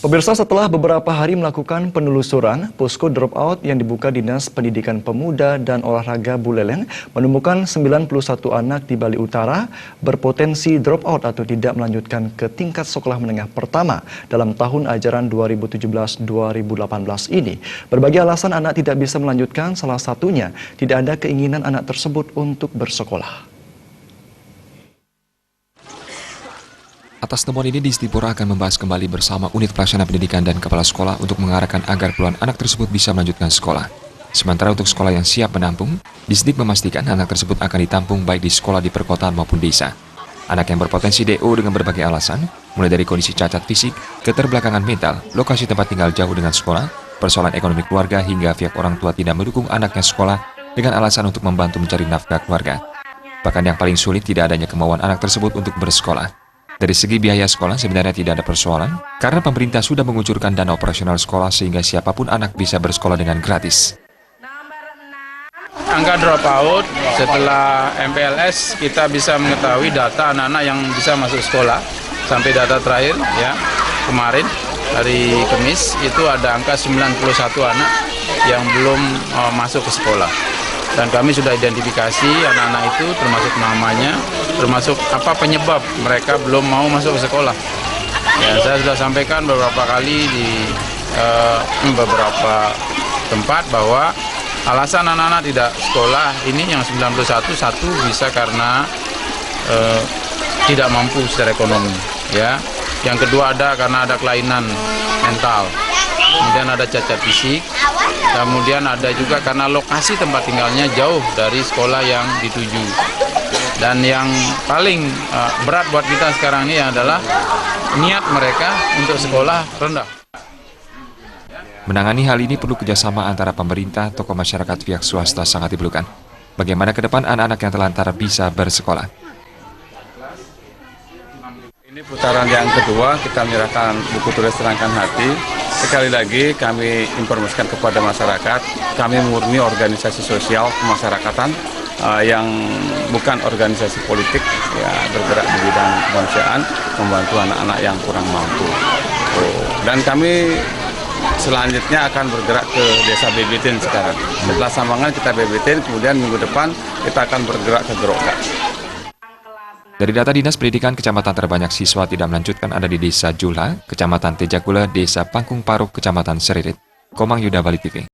Pemirsa, setelah beberapa hari melakukan penelusuran, posko dropout yang dibuka Dinas Pendidikan Pemuda dan Olahraga Buleleng menemukan 91 anak di Bali Utara berpotensi dropout atau tidak melanjutkan ke tingkat sekolah menengah pertama dalam tahun ajaran 2017-2018 ini. Berbagai alasan anak tidak bisa melanjutkan, salah satunya tidak ada keinginan anak tersebut untuk bersekolah. Atas temuan ini, Disdipora akan membahas kembali bersama unit pelaksana pendidikan dan kepala sekolah untuk mengarahkan agar puluhan anak tersebut bisa melanjutkan sekolah. Sementara untuk sekolah yang siap menampung, Disdik memastikan anak tersebut akan ditampung baik di sekolah di perkotaan maupun desa. Anak yang berpotensi DO dengan berbagai alasan, mulai dari kondisi cacat fisik, keterbelakangan mental, lokasi tempat tinggal jauh dengan sekolah, persoalan ekonomi keluarga hingga pihak orang tua tidak mendukung anaknya sekolah dengan alasan untuk membantu mencari nafkah keluarga. Bahkan yang paling sulit tidak adanya kemauan anak tersebut untuk bersekolah. Dari segi biaya sekolah sebenarnya tidak ada persoalan, karena pemerintah sudah mengucurkan dana operasional sekolah sehingga siapapun anak bisa bersekolah dengan gratis. Angka dropout setelah MPLS kita bisa mengetahui data anak-anak yang bisa masuk sekolah sampai data terakhir ya kemarin hari Kamis itu ada angka 91 anak yang belum masuk ke sekolah. Dan kami sudah identifikasi anak-anak itu termasuk namanya, termasuk apa penyebab mereka belum mau masuk ke sekolah. Ya, saya sudah sampaikan beberapa kali di beberapa tempat bahwa alasan anak-anak tidak sekolah ini yang 91 satu bisa karena tidak mampu secara ekonomi. Ya, yang kedua karena ada kelainan mental. Kemudian ada cacat fisik, kemudian ada juga karena lokasi tempat tinggalnya jauh dari sekolah yang dituju. Dan yang paling berat buat kita sekarang ini adalah niat mereka untuk sekolah rendah. Menangani hal ini perlu kerjasama antara pemerintah, tokoh masyarakat, pihak swasta sangat diperlukan. Bagaimana ke depan anak-anak yang telantar bisa bersekolah? Ini putaran yang kedua, kita menyerahkan buku tulis Terangkan Hati. Sekali lagi kami informasikan kepada masyarakat, kami murni organisasi sosial kemasyarakatan yang bukan organisasi politik, ya, bergerak di bidang kemanusiaan, membantu anak-anak yang kurang mampu. Dan kami selanjutnya akan bergerak ke desa Bebetin sekarang. Setelah Sambangan kita Bebetin, kemudian minggu depan kita akan bergerak ke Geroka. Dari data Dinas Pendidikan, kecamatan terbanyak siswa tidak melanjutkan ada di Desa Jula, Kecamatan Tejakula, Desa Pangkung Paruk, Kecamatan Seririt. Komang Yuda, Bali TV.